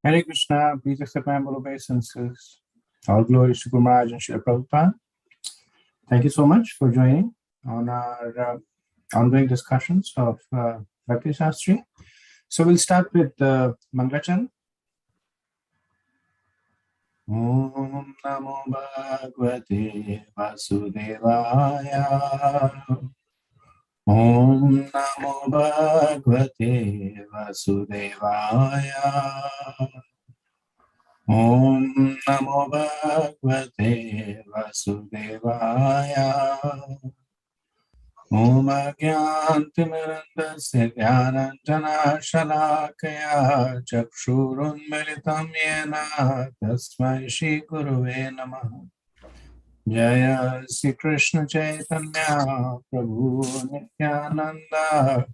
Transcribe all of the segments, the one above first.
Hare Krishna, please accept my humble obeisances. All glories to Guru Maharaj and Srila Prabhupada. Thank you so much for joining on our ongoing discussions of Bhakti Shastri. So we'll start with Manglachan. Om Namo Bhagavate Vasudevaya. Om Namo Bhagavate Vasudevaya. Om Namo Bhagavate Vasudevaya. Om Agyantimirandasya Dhyananjana Shalakaya Chakshurunmilitam Yena Tasmai Shri Gurave Namaha. Jaya Sri Krishna Chaitanya Prabhu Nityananda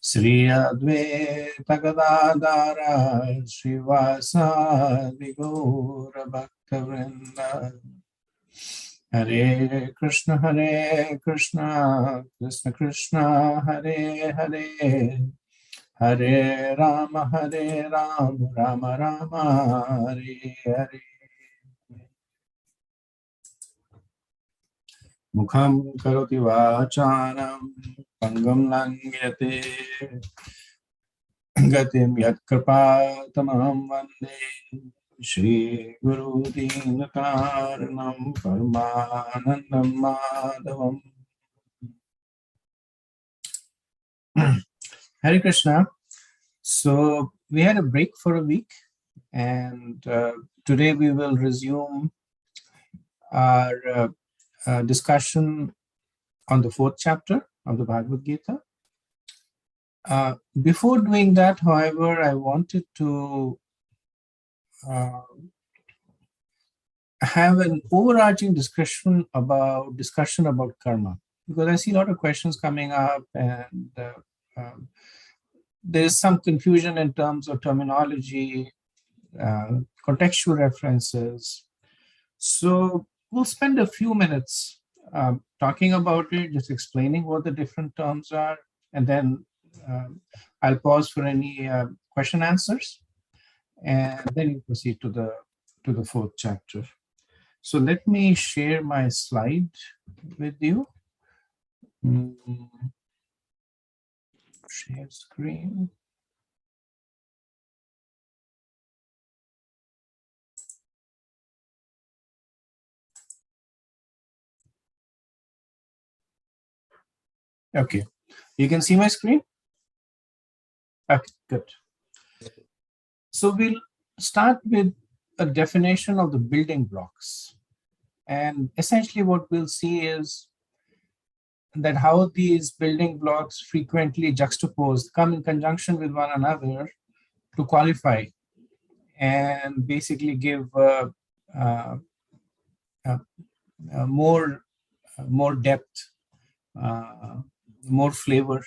Sri Advaita Gadadara Srivasadi Gaura Bhaktavrinda. Hare Krishna Krishna Krishna Hare Hare Hare Rama Rama Rama Hare Hare. Mukham karoti vachanam pangam langyate gatim yat kripatamaham vande Shri Guru Dinakaranam Paramanandam Madhavam. Hare Krishna. So we had a break for a week, and today we will resume our discussion on the 4th chapter of the Bhagavad Gita. Before doing that, however, I wanted to have an overarching discussion about karma, because I see a lot of questions coming up, and there is some confusion in terms of terminology, contextual references. So we'll spend a few minutes talking about it, just explaining what the different terms are, and then I'll pause for any question answers, and then you proceed to the 4th chapter. So let me share my slide with you. Share screen. Okay, you can see my screen? Okay, good. So we'll start with a definition of the building blocks. And essentially what we'll see is that how these building blocks frequently juxtaposed come in conjunction with one another to qualify and basically give more depth, more flavor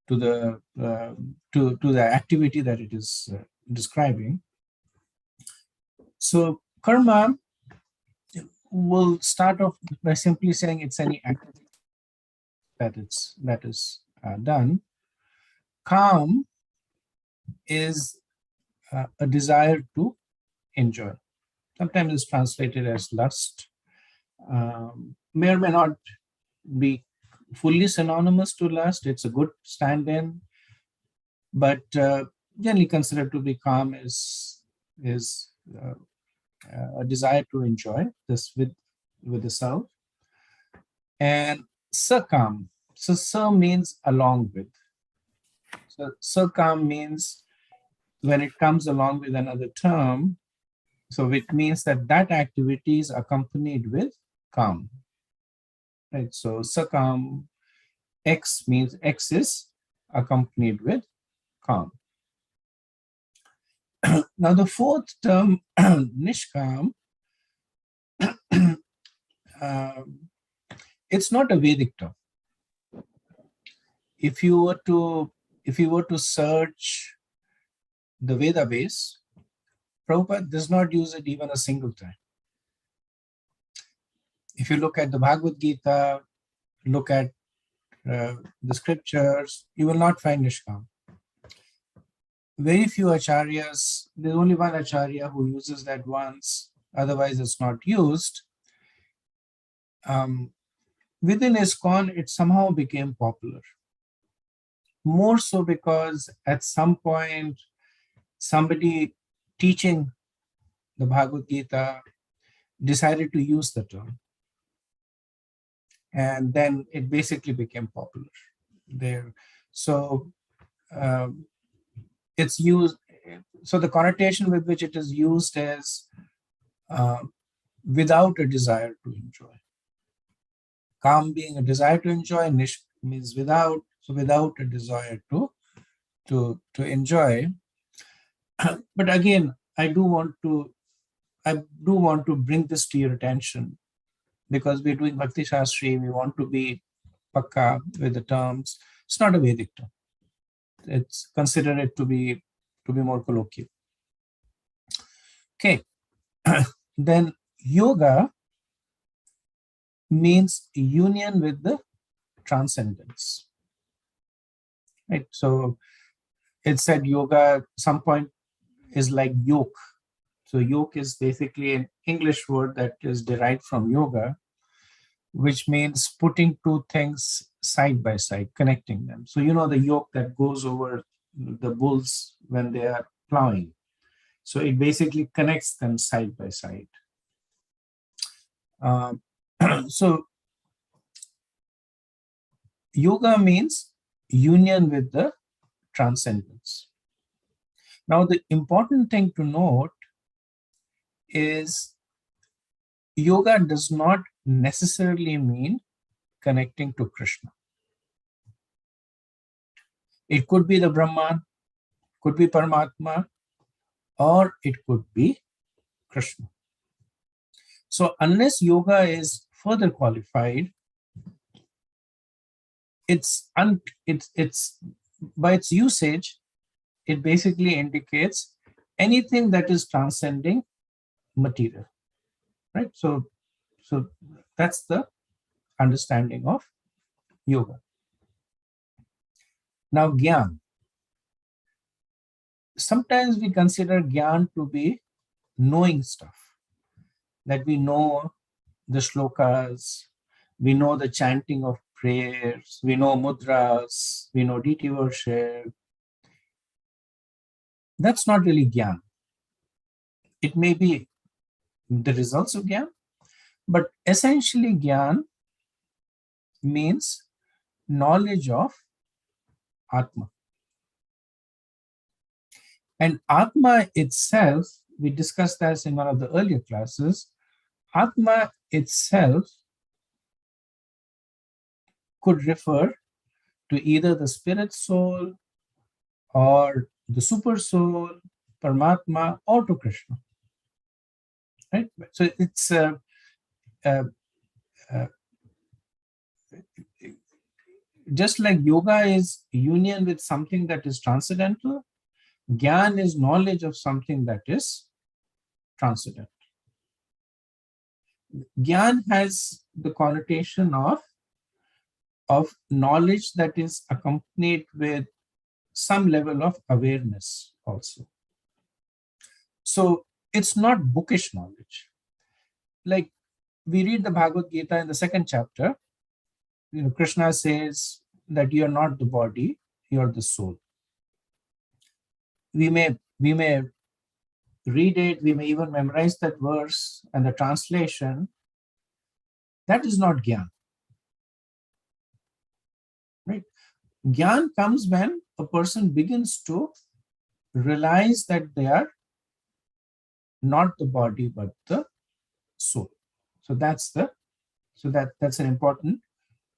to the activity that it is describing. So karma will start off by simply saying it's any activity that is done. Kam is a desire to enjoy. Sometimes it's translated as lust. May or may not be fully synonymous to lust. It's a good stand-in, but generally considered to be calm is a desire to enjoy this with the self. And sakam, so sa means along with. So sakam means when it comes along with another term, so it means that activity is accompanied with kam. Right? So sakam, X means X is accompanied with kam. Now the 4th term, nishkam, it's not a Vedic term. If you were to search the Veda base, Prabhupada does not use it even a single time. If you look at the Bhagavad Gita, look at the scriptures, you will not find nishkam. very few acharyas, there's only one acharya who uses that once, otherwise it's not used. Within ISKCON, it somehow became popular. More so because at some point, somebody teaching the Bhagavad Gita decided to use the term. And then it basically became popular there. So it's used, so the connotation with which it is used is without a desire to enjoy. Kam being a desire to enjoy, nish means without, so without a desire to enjoy. But again, I do want to bring this to your attention, because we're doing Bhakti Shastri, we want to be pakka with the terms. It's not a Vedic term. It's consider it to be more colloquial. Okay. Then yoga means union with the transcendence. Right. So it said yoga at some point is like yoke. So yoke is basically an English word that is derived from yoga, which means putting two things side by side, connecting them. So the yoke that goes over the bulls when they are plowing. So it basically connects them side by side. So yoga means union with the transcendence. Now, the important thing to note is yoga does not necessarily mean connecting to Krishna. It could be the Brahman, could be Paramatma, or it could be Krishna. So unless yoga is further qualified, it's by its usage, it basically indicates anything that is transcending material, right? So that's the understanding of yoga. Now, Gyan. Sometimes we consider Gyan to be knowing stuff, that we know the shlokas, we know the chanting of prayers, we know mudras, we know deity worship. That's not really Gyan. It may be the results of Gyan, but essentially Gyan means knowledge of Atma. And Atma itself, we discussed this in one of the earlier classes, Atma itself could refer to either the spirit soul or the super soul, Paramatma, or to Krishna. Right? So it's just like yoga is union with something that is transcendental, Gyan is knowledge of something that is transcendental. Gyan has the connotation of knowledge that is accompanied with some level of awareness also. So it's not bookish knowledge. Like we read the Bhagavad Gita in the 2nd chapter, Krishna says that you are not the body, you are the soul. We may read it, we may even memorize that verse and the translation. That is not Gyan. Right? Gyan comes when a person begins to realize that they are not the body but the soul. So that's an important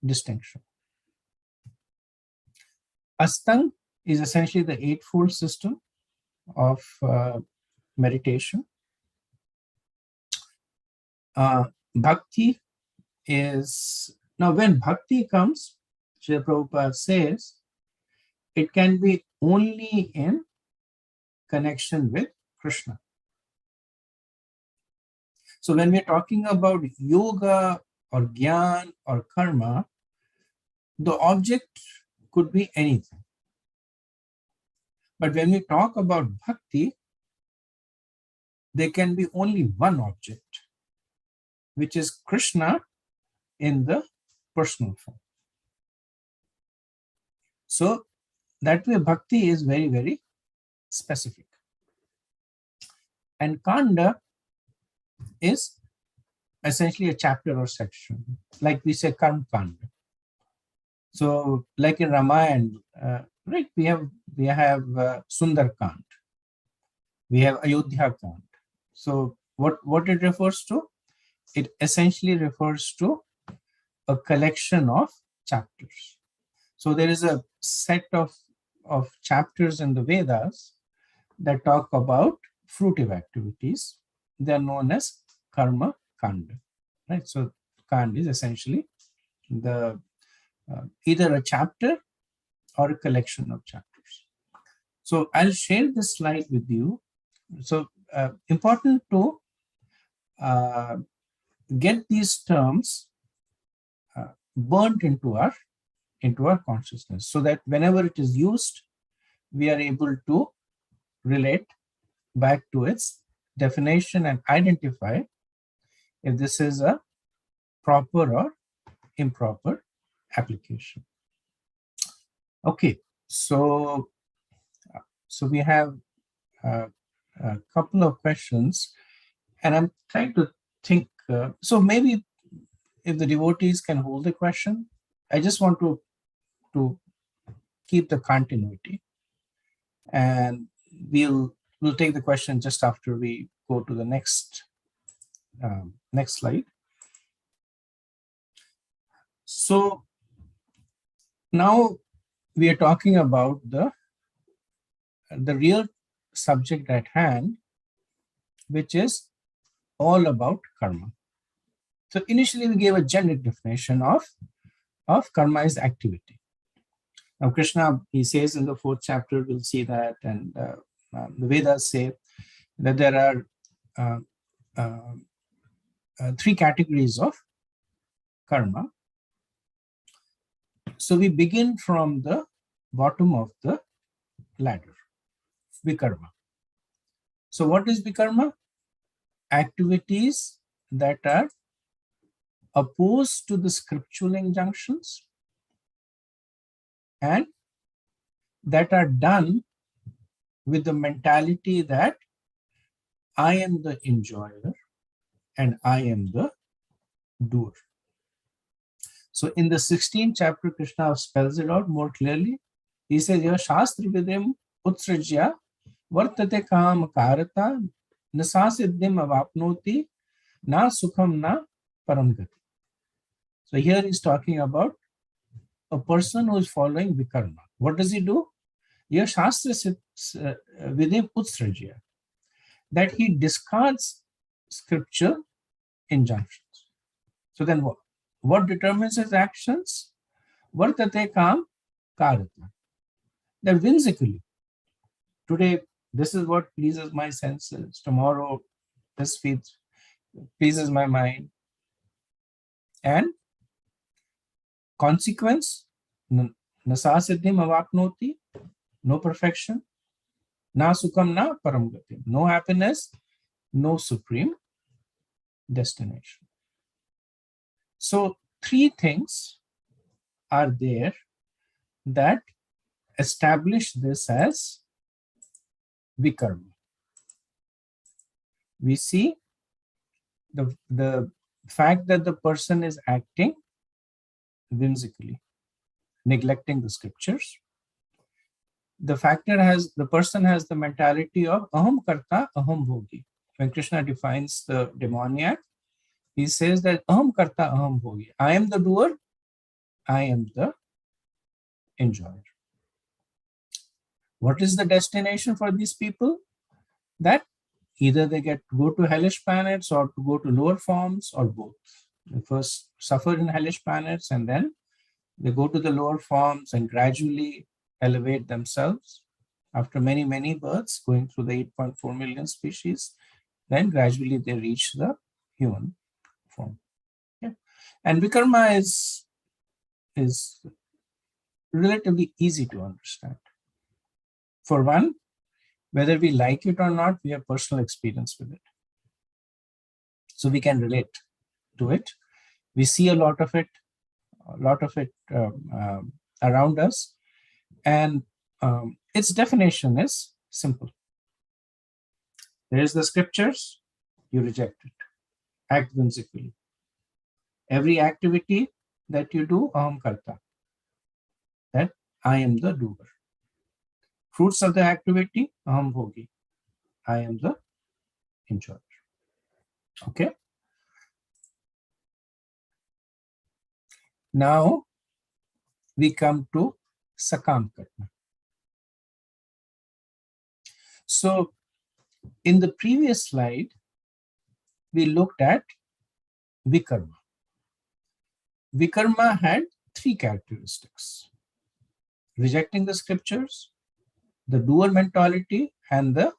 distinction. Astang is essentially the eightfold system of meditation. Bhakti is, now when Bhakti comes, Srila Prabhupada says, it can be only in connection with Krishna. So when we're talking about yoga or Gyan or karma, the object could be anything. But when we talk about bhakti, there can be only one object, which is Krishna in the personal form. So that way bhakti is very, very specific. And kanda is essentially a chapter or section, like we say karma kanda. So like in Ramayana, right, we have Sundar Kand, we have Ayodhya Kand. So what it refers to? It essentially refers to a collection of chapters. So there is a set of chapters in the Vedas that talk about fruitive activities. They are known as karma kanda, right? So kanda is essentially the either a chapter or a collection of chapters. So I'll share this slide with you. So important to get these terms burnt into our consciousness, so that whenever it is used, we are able to relate back to its definition and identify if this is a proper or improper application. Okay, so we have a couple of questions, and I'm trying to think. So maybe if the devotees can hold the question, I just want to keep the continuity, and we'll take the question just after we go to the next slide. So now we are talking about the real subject at hand, which is all about karma. So initially we gave a generic definition of karma is activity. Now Krishna, he says in the 4th chapter, we'll see that, and the Vedas say that there are 3 categories of karma. So we begin from the bottom of the ladder, vikarma. So what is vikarma? Activities that are opposed to the scriptural injunctions and that are done with the mentality that I am the enjoyer and I am the doer. So in the 16th chapter, Krishna spells it out more clearly. He says, "Your Shastri vidim utsrajya vartate kam karata nasasiddhim avapnoti na sukham na paramgati." So here he's talking about a person who is following vikarma. What does he do? Your Shastra vidim utsrajya, that he discards scripture injunctions. So then what determines his actions? Vartate kam karata. That whimsically, today this is what pleases my senses, tomorrow this pleases my mind. And consequence, nasasiddhim avapnoti, no perfection, na sukham na paramgati, no happiness, no supreme destination. So 3 things are there that establish this as vikarma. We see the fact that the person is acting whimsically, neglecting the scriptures. The person has the mentality of aham karta, aham bhogi. When Krishna defines the demoniac, he says that aham karta, aham bhogi. I am the doer, I am the enjoyer. What is the destination for these people? That either they go to hellish planets or to go to lower forms, or both. They first suffer in hellish planets and then they go to the lower forms and gradually elevate themselves after many, many births, going through the 8.4 million species. Then gradually they reach the human form. Yeah. And vikarma is relatively easy to understand. For one, whether we like it or not, we have personal experience with it. So we can relate to it. We see a lot of it around us. And its definition is simple. There is the scriptures, you reject it. Act whimsically. Every activity that you do, aham karta, that I am the doer. Fruits of the activity, aham bhogi, I am the enjoyer. Okay. Now we come to sakam karma. So in the previous slide, we looked at vikarma. Vikarma had three characteristics: rejecting the scriptures, the doer mentality, and the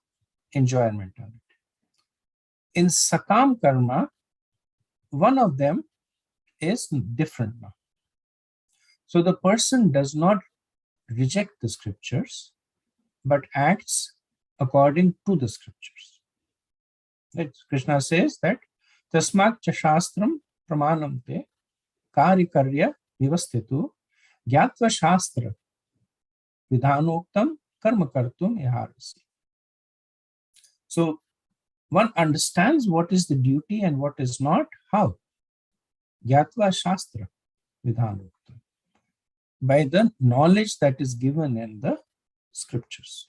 enjoyer mentality. In sakam karma, one of them is different now. So the person does not reject the scriptures, but acts according to the scriptures. Right? Krishna says that tasmat cha shastram pramanam te karikarya vivastitu gyatva shastra vidhanoktam karma kartum yaharasi. So one understands what is the duty and what is not. How? Gyatva shastra vidhanoktam. By the knowledge that is given in the scriptures.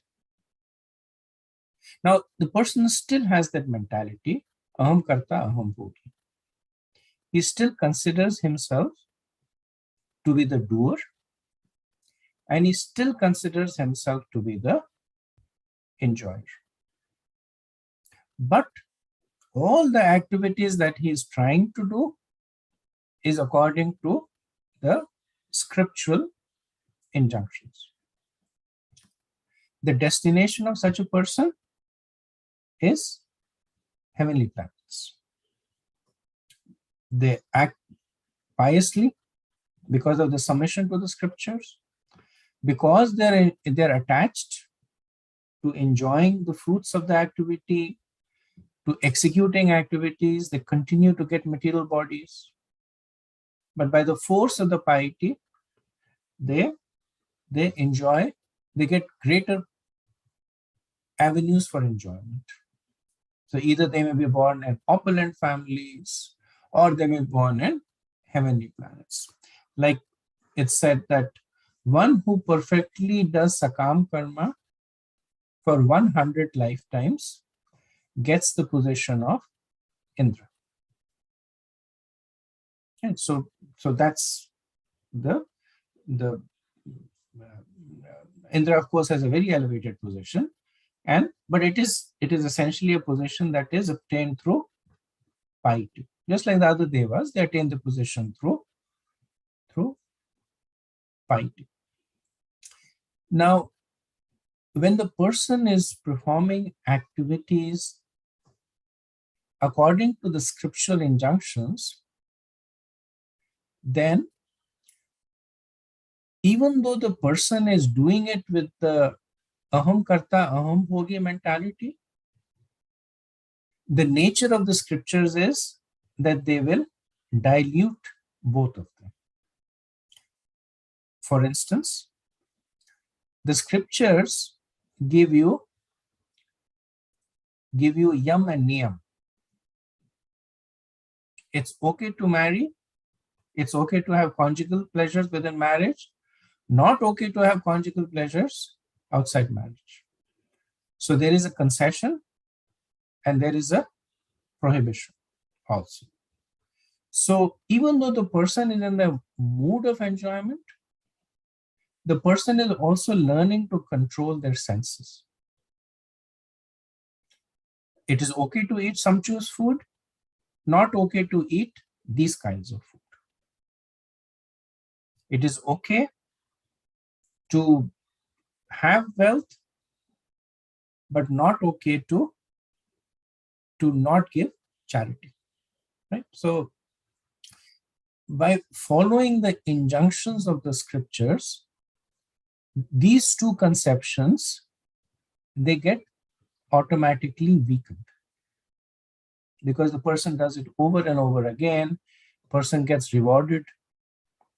Now, the person still has that mentality, aham karta, aham bhogi. He still considers himself to be the doer, and he still considers himself to be the enjoyer. But all the activities that he is trying to do is according to the scriptural injunctions. The destination of such a person is heavenly planets. They act piously because of the submission to the scriptures, because they're attached to enjoying the fruits of the activity, to executing activities. They continue to get material bodies, but by the force of the piety, they enjoy, they get greater avenues for enjoyment. So either they may be born in opulent families, or they may be born in heavenly planets. Like it's said that one who perfectly does sakam karma for 100 lifetimes gets the position of Indra. And so that's the Indra, of course, has a very elevated position, but it is essentially a position that is obtained through piety. Just like the other devas, they attain the position through piety. Now, when the person is performing activities according to the scriptural injunctions, then even though the person is doing it with the aham karta, aham bhogi mentality, the nature of the scriptures is that they will dilute both of them. For instance, the scriptures give you yam and niyam. It's okay to marry. It's okay to have conjugal pleasures within marriage. Not okay to have conjugal pleasures outside marriage. So there is a concession and there is a prohibition also. So even though the person is in the mood of enjoyment, the person is also learning to control their senses. It is okay to eat sumptuous food, not okay to eat these kinds of food. It is okay to have wealth, but not okay to not give charity, right? So by following the injunctions of the scriptures, these two conceptions they get automatically weakened because the person does it over and over again. Person gets rewarded.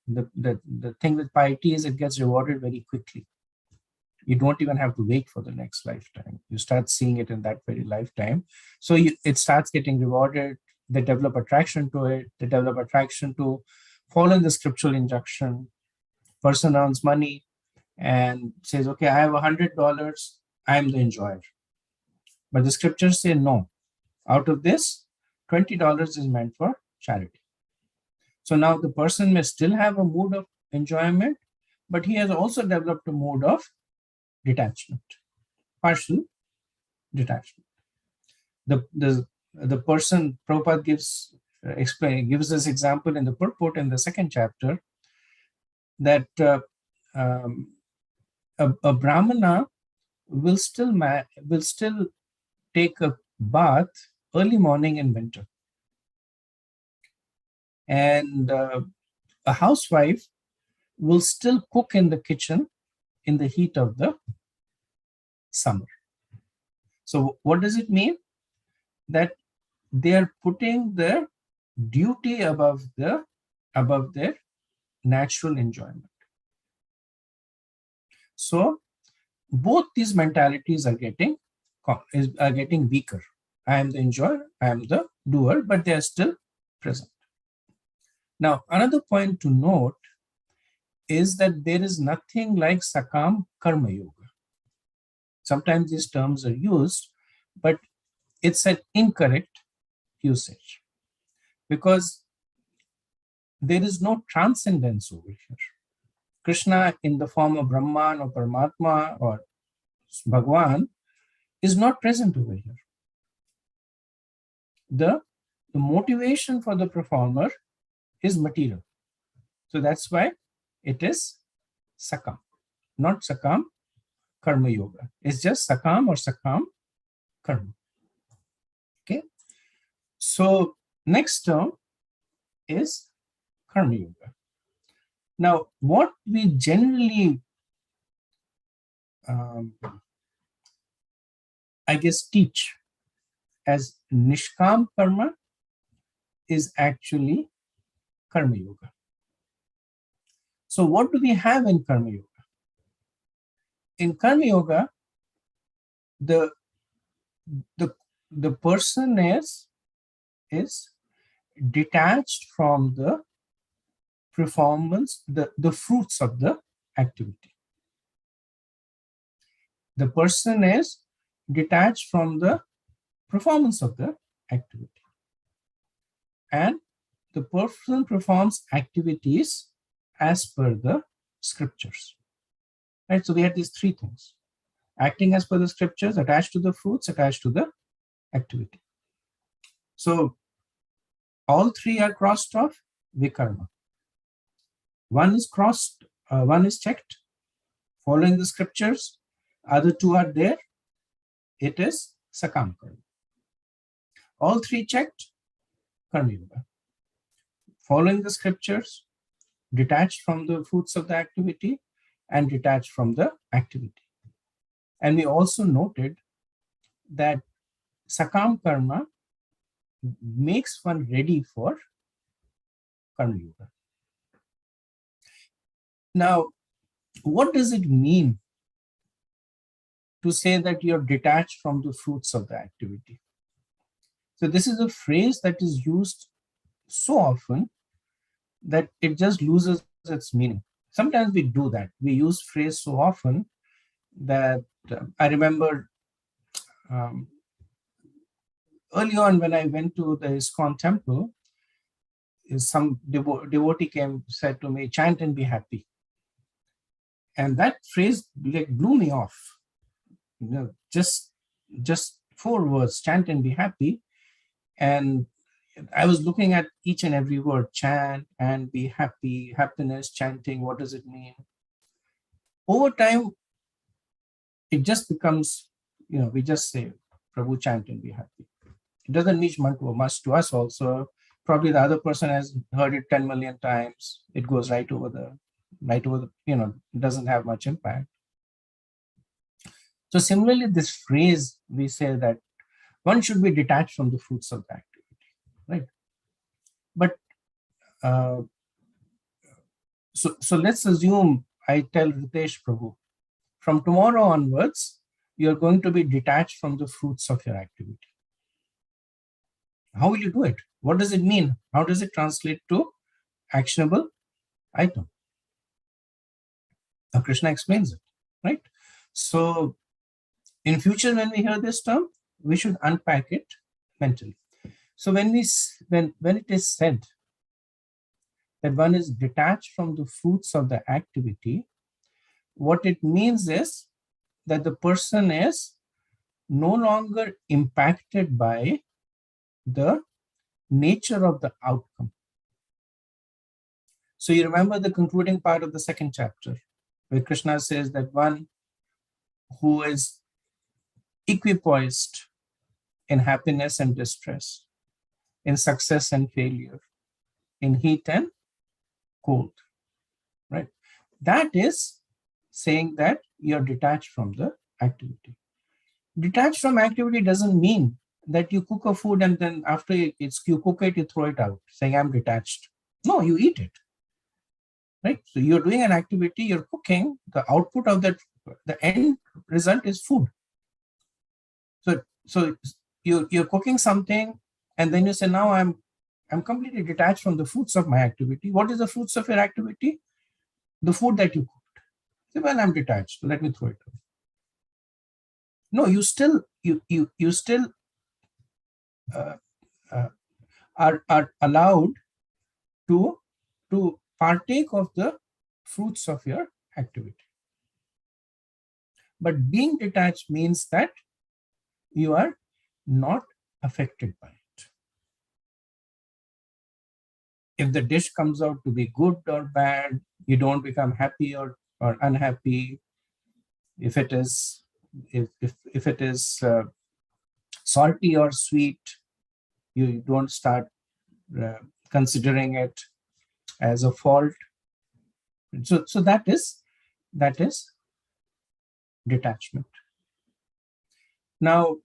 The thing with piety is it gets rewarded very quickly. You don't even have to wait for the next lifetime. You start seeing it in that very lifetime. So it starts getting rewarded. They develop attraction to it. They develop attraction to following the scriptural injunction. Person earns money and says, okay, I have $100. I'm the enjoyer. But the scriptures say no. Out of this, $20 is meant for charity. So now the person may still have a mood of enjoyment, but he has also developed a mood of detachment, partial detachment. The person, Prabhupada gives this example in the purport in the second chapter, that a brahmana will still take a bath early morning in winter, and a housewife will still cook in the kitchen in the heat of the summer. So what does it mean? That they are putting their duty above their natural enjoyment. So both these mentalities are getting weaker. I am the enjoyer, I am the doer, but they are still present. Now, another point to note is that there is nothing like Sakam Karma Yoga. Sometimes these terms are used, but it's an incorrect usage because there is no transcendence over here. Krishna in the form of Brahman or Paramatma or Bhagwan is not present over here. The motivation for the performer is material. So that's why it is Sakam, not Sakam Karma Yoga. It's just Sakam or Sakam Karma. Okay. So next term is Karma Yoga. Now, what we generally, teach as Nishkam Karma is actually Karma Yoga. So what do we have in Karma Yoga? In Karma Yoga, the person is detached from the performance, the fruits of the activity. The person is detached from the performance of the activity. And the person performs activities as per the scriptures. Right? So we had these three things: acting as per the scriptures, attached to the fruits, attached to the activity. So all three are crossed off, vikarma. One is crossed, one is checked, following the scriptures. Other two are there. It is sakam karma. All three checked, karma yoga. Following the scriptures, detached from the fruits of the activity, and detached from the activity. And we also noted that sakam karma makes one ready for karma yoga. Now, what does it mean to say that you're detached from the fruits of the activity? So this is a phrase that is used so often that it just loses its meaning. Sometimes we do that. We use phrase so often that I remember early on when I went to the ISKCON temple, some devotee came, said to me, chant and be happy. And that phrase blew me off. Just 4 words, chant and be happy. And I was looking at each and every word, chant and be happy, happiness, chanting, what does it mean? Over time, it just becomes, we just say, Prabhu, chant and be happy. It doesn't mean much to us also. Probably the other person has heard it 10 million times. It goes right over the, it doesn't have much impact. So similarly, this phrase, we say that one should be detached from the fruits of the activity, right? But uh, so let's assume I tell Ritesh Prabhu, from tomorrow onwards, you're going to be detached from the fruits of your activity. How will you do it? What does it mean? How does it translate to actionable item? Now Krishna explains it, right? So in future, when we hear this term, we should unpack it mentally. So when it is said that one is detached from the fruits of the activity, what it means is that the person is no longer impacted by the nature of the outcome. So you remember the concluding part of the second chapter, where Krishna says that one who is equipoised in happiness and distress, in success and failure, in heat and cold, right? That is saying that you're detached from the activity. Detached from activity doesn't mean that you cook a food and then after you cook it, you throw it out, saying I'm detached. No, you eat it, right? So you're doing an activity, you're cooking, the output of that, the end result is food. So you're cooking something and then you say, now I'm completely detached from the fruits of my activity. What is the fruits of your activity? The food that you cooked. Say, well, I'm detached, so let me throw it away. No, you still uh, uh, are allowed to partake of the fruits of your activity. But being detached means that you are not affected by it. If the dish comes out to be good or bad, you don't become happy or unhappy. If it is if it is salty or sweet, you don't start uh, considering it as a fault. So that is detachment. Now,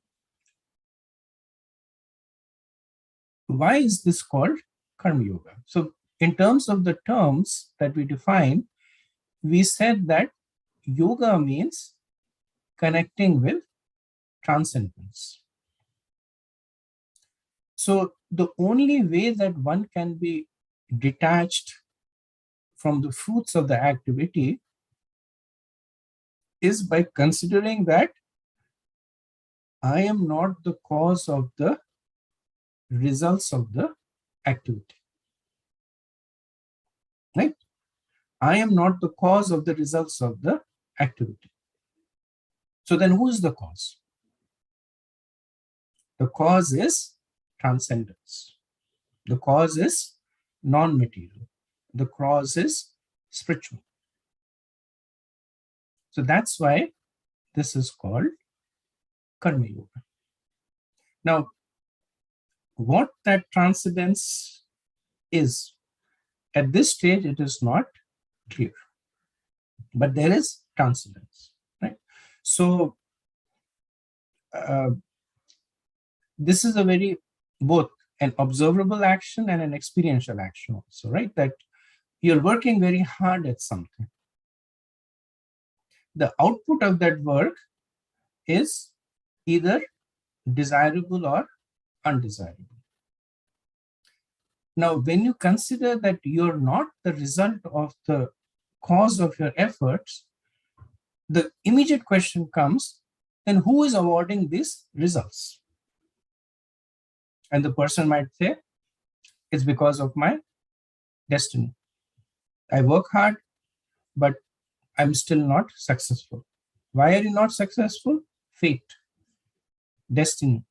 why is this called karma yoga? So in terms of the terms that we define, we said that yoga means connecting with transcendence. So the only way that one can be detached from the fruits of the activity is by considering that I am not the cause of the results of the activity. Right? I am not the cause of the results of the activity. So then who is the cause? The cause is transcendence. The cause is non-material. The cause is spiritual. So that's why this is called karma yoga. Now, what that transcendence is, at this stage, it is not clear. But there is transcendence, right? So this is a very both an observable action and an experiential action also, right? That you're working very hard at something. The output of that work is either desirable or undesirable. Now, when you consider that you're not the result of the cause of your efforts, the immediate question comes, then who is awarding these results? And the person might say, it's because of my destiny. I work hard, but I'm still not successful. Why are you not successful? Fate, destiny,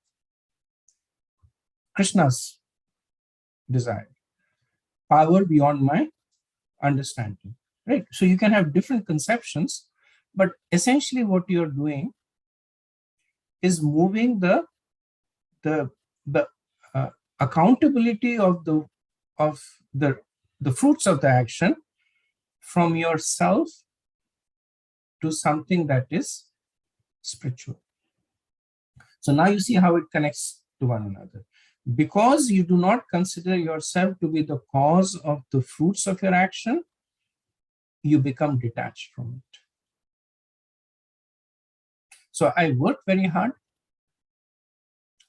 Krishna's desire, power beyond my understanding, right? So you can have different conceptions, but essentially what you're doing is moving the accountability of the fruits of the action from yourself to something that is spiritual. So now you see how it connects to one another. Because you do not consider yourself to be the cause of the fruits of your action, you become detached from it. So I work very hard,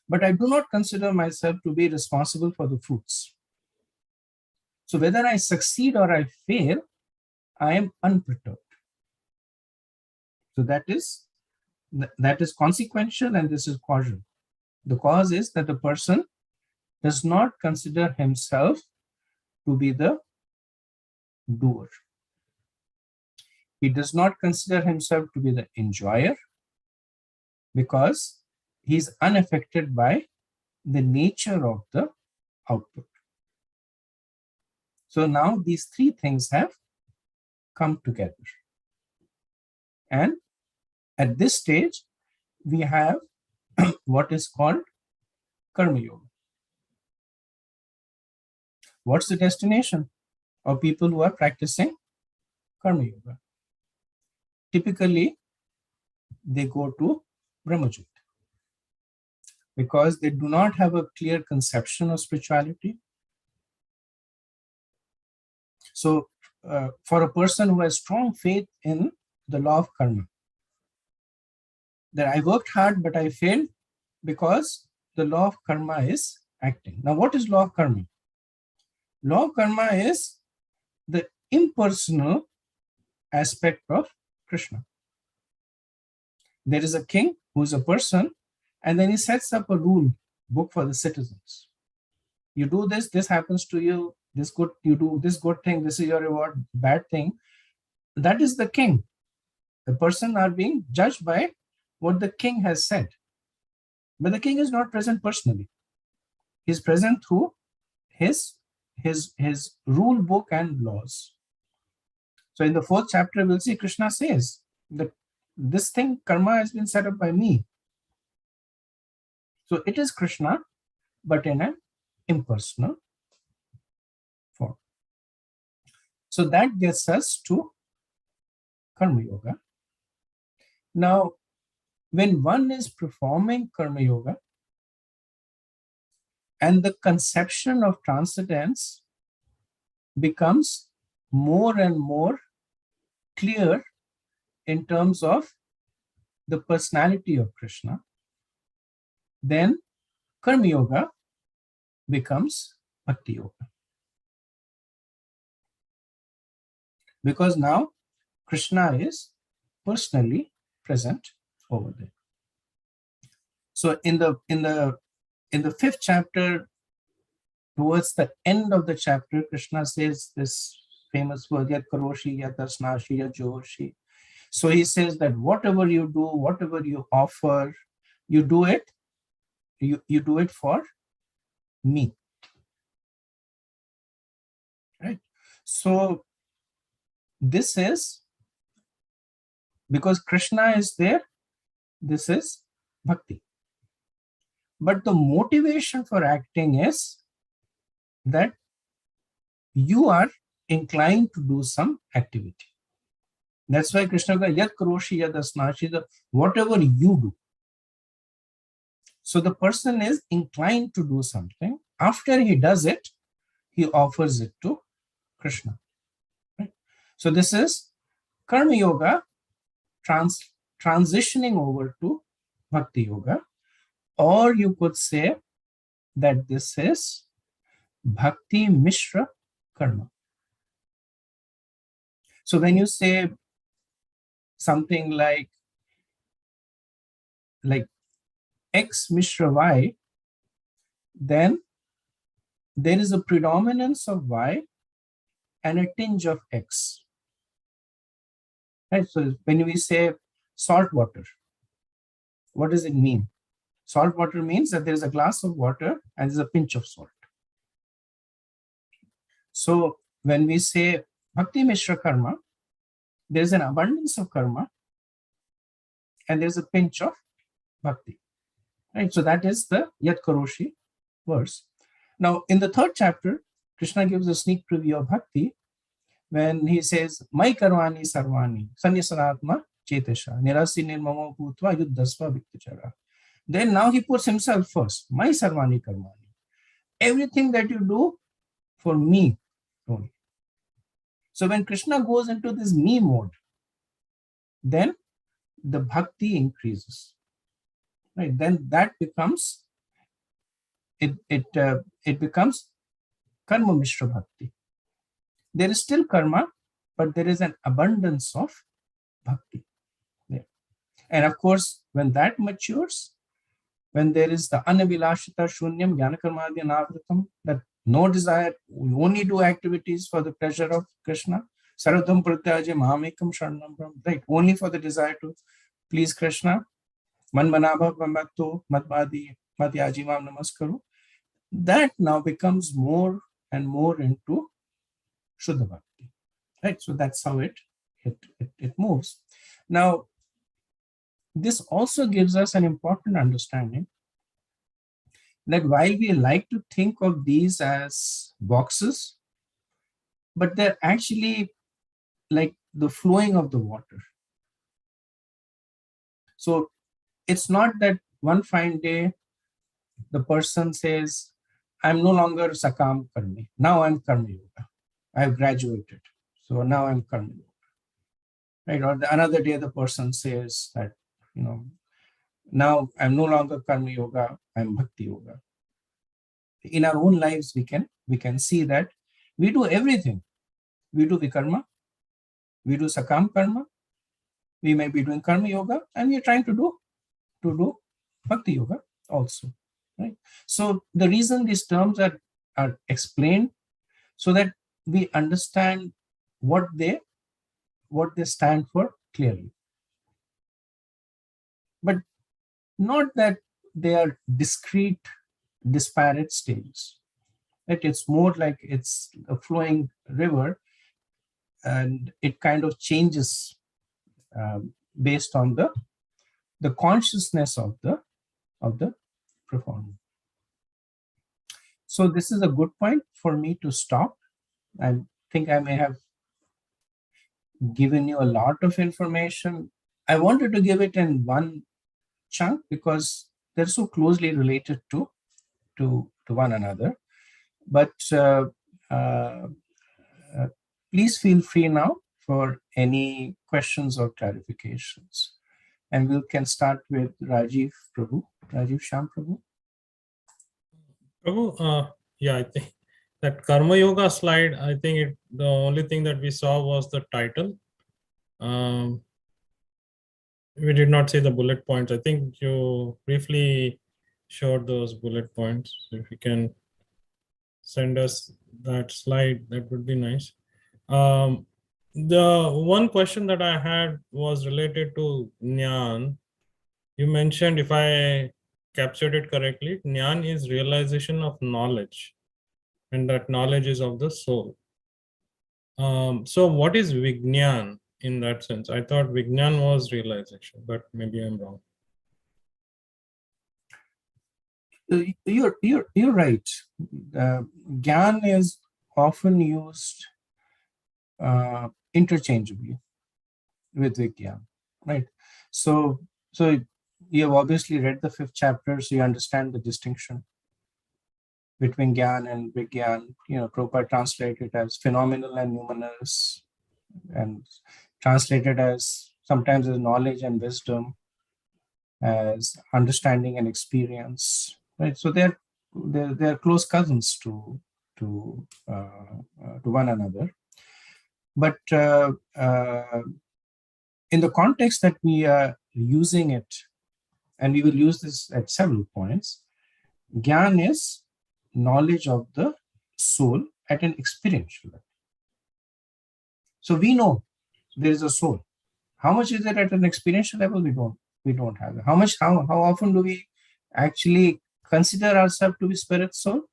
but I do not consider myself to be responsible for the fruits. So whether I succeed or I fail, I am unperturbed. So that is consequential, and this is causal. The cause is that the person does not consider himself to be the doer. He does not consider himself to be the enjoyer, because he's unaffected by the nature of the output. So now these three things have come together. And at this stage, we have what is called Karma Yoga. What's the destination of people who are practicing Karma Yoga? Typically, they go to Brahmajyoti because they do not have a clear conception of spirituality. So, for a person who has strong faith in the law of karma, that I worked hard but I failed because the law of karma is acting. Now, what is law of karma? Law of karma is the impersonal aspect of Krishna. There is a king who is a person, and then he sets up a rule book for the citizens. You do this, this happens to you, this good, you do this good thing, this is your reward, bad thing. That is the king. The person are being judged by what the king has said. But the king is not present personally. He is present through his rule book and laws. So in the 4th chapter, we'll see Krishna says that this thing, karma, has been set up by me. So it is Krishna, but in an impersonal form. So that gets us to Karma Yoga. Now, when one is performing Karma Yoga, and the conception of transcendence becomes more and more clear in terms of the personality of Krishna, then Karma Yoga becomes Bhakti Yoga. Because now Krishna is personally present over there. So in the 5th chapter, towards the end of the chapter, Krishna says this famous word, Yat Karoshi, Yat Asnashi, Yat Joshi. So he says that whatever you do, whatever you offer, you do it for me. Right? So this is, because Krishna is there, this is bhakti. But the motivation for acting is that you are inclined to do some activity. That's why Krishna goes, Yat Karoshi, Yat Asnashi, whatever you do. So the person is inclined to do something. After he does it, he offers it to Krishna. Right? So this is Karma Yoga transitioning over to Bhakti Yoga. Or you could say that this is Bhakti Mishra Karma. So when you say something like X Mishra Y, then there is a predominance of Y and a tinge of X. Right? So when we say salt water, what does it mean? Salt water means that there is a glass of water and there's a pinch of salt. So when we say Bhakti Mishra Karma, there's an abundance of karma and there's a pinch of bhakti. Right? So that is the Yat Karoshi verse. Now in the 3rd chapter, Krishna gives a sneak preview of bhakti when he says, Mai Karvani Sarvani, Sanyasaratma Chetasha, Nirasi Nirmamo Bhutva Yuddhasva Viktichara. Then now he puts himself first. My Sarvani Karmani. Everything that you do for me only. So when Krishna goes into this me mode, then the bhakti increases. Right? Then that becomes it becomes karma mishra bhakti. There is still karma, but there is an abundance of bhakti there. And of course, when that matures, when there is the anavilashita shunyam jnana karmadya navritam, that no desire, we only do activities for the pleasure of Krishna. Sarvadam pratyaje mahamekam sharanam brahma, right? Only for the desire to please Krishna. Man manabha brahmatto madbadi madhyajimam namaskaru. That now becomes more and more into Shuddha Bhakti. Right? So that's how it moves. Now, this also gives us an important understanding that while we like to think of these as boxes, but they're actually like the flowing of the water. So it's not that one fine day the person says, I'm no longer Sakam Karmi. Now I'm Karma Yoga. I've graduated. So now I'm Karma Yoga. Right? Or another day the person says that, now I'm no longer Karma Yoga, I'm Bhakti Yoga. In our own lives, we can see that we do everything. We do Vikarma, we do Sakam Karma, we may be doing Karma Yoga, and we're trying to do Bhakti Yoga also. Right? So the reason these terms are explained so that we understand what they stand for clearly. But not that they are discrete, disparate stages. Right? It's more like it's a flowing river, and it kind of changes based on the consciousness of the performer. So this is a good point for me to stop. I think I may have given you a lot of information. I wanted to give it in one chunk because they're so closely related to one another. But please feel free now for any questions or clarifications. And we can start with Rajiv Sham Prabhu. Prabhu, yeah, I think that Karma Yoga slide, I think the only thing that we saw was the title. We did not see the bullet points. I think you briefly showed those bullet points. So if you can send us that slide, that would be nice. The one question that I had was related to Jnana. You mentioned, if I captured it correctly, Jnana is realization of knowledge, and that knowledge is of the soul. So what is Vijnana in that sense? I thought Vijnana was realization, but maybe I'm wrong. You're right. Gyan is often used interchangeably with Vigyan, right? So you have obviously read the 5th chapter, so you understand the distinction between Gyan and Vigyan. Prabhupada translated as phenomenal and numinous, and translated as sometimes as knowledge and wisdom, as understanding and experience, right? So they're close cousins to one another. But in the context that we are using it, and we will use this at several points, Gyan is knowledge of the soul at an experiential level. So we know there is a soul. How much is it at an experiential level? We don't have it. How often do we actually consider ourselves to be spirit soul?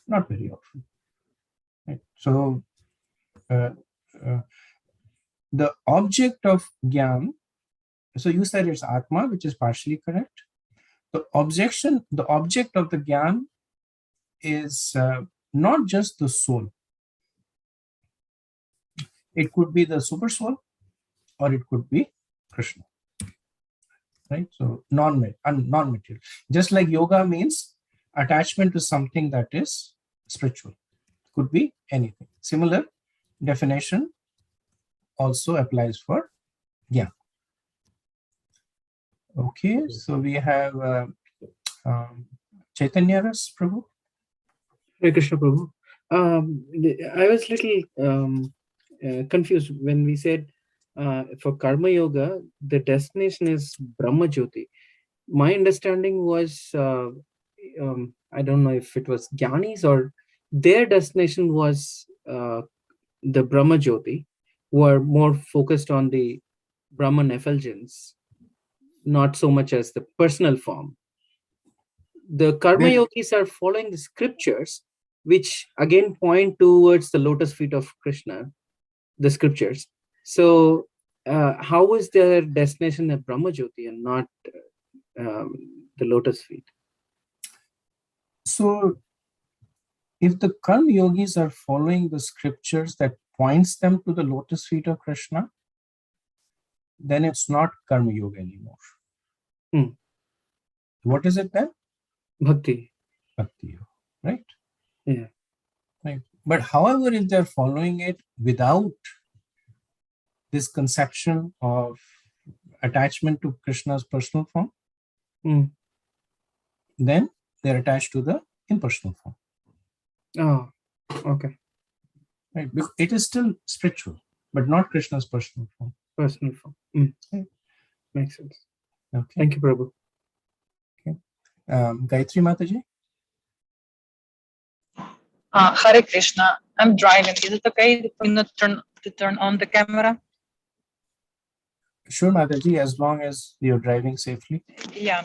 Not very often. Right? So the object of Gyan, so you said it's Atma, which is partially correct. The object of the Gyan is not just the soul. It could be the super soul, or it could be Krishna. Right? So non-material. Just like yoga means attachment to something that is spiritual. Could be anything. Similar definition also applies for jnana. Okay, so we have Chaitanya Ras, Prabhu. Hare Krishna Prabhu. I was little confused when we said for Karma Yoga, the destination is Brahma Jyoti. My understanding was, I don't know if it was Gyanis or their destination was the Brahma Jyoti, who are more focused on the Brahman effulgence, not so much as the personal form. The Karma Yogis are following the scriptures, which again point towards the lotus feet of Krishna, the scriptures. So how is their destination at Brahma Jyoti and not the lotus feet? So if the Karma Yogis are following the scriptures that points them to the lotus feet of Krishna, then it's not Karma Yoga anymore. What is it then? Bhakti. Bhakti Yoga, right? Yeah. Right. But however, if they're following it without this conception of attachment to Krishna's personal form, then they're attached to the impersonal form. Oh, okay. Right. Because it is still spiritual, but not Krishna's personal form. Personal form. Okay. Makes sense. Okay. Thank you, Prabhu. Okay. Gayatri Mataji? Hare Krishna. I'm driving. Is it okay for me not to turn on the camera? Sure, Mataji, as long as you're driving safely. Yeah.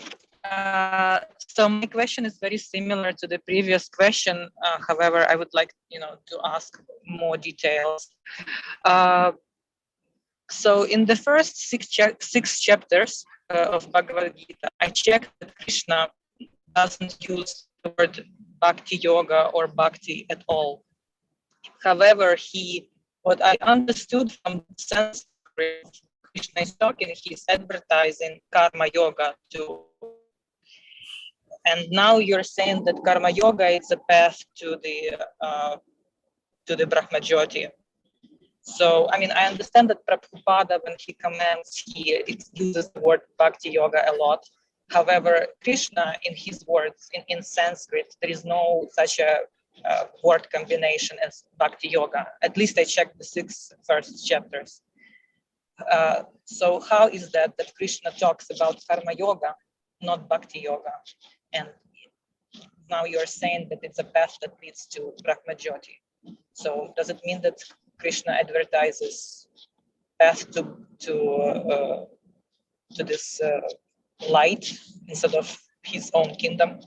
So my question is very similar to the previous question. However, I would like, to ask more details. So in the first six chapters of Bhagavad Gita, I checked that Krishna doesn't use the word Bhakti Yoga or Bhakti at all. However, what I understood from the Sanskrit, Krishna is talking, he's advertising Karma Yoga too. And now you're saying that Karma Yoga is a path to the Brahma Jyoti. So, I understand that Prabhupada, when he comments, he uses the word Bhakti Yoga a lot. However, Krishna, in his words, in Sanskrit, there is no such a word combination as Bhakti Yoga. At least I checked the first chapters. So how is that Krishna talks about Karma Yoga, not Bhakti Yoga? And now you're saying that it's a path that leads to Brahma Jyoti. So does it mean that Krishna advertises path to this light instead of his own kingdom?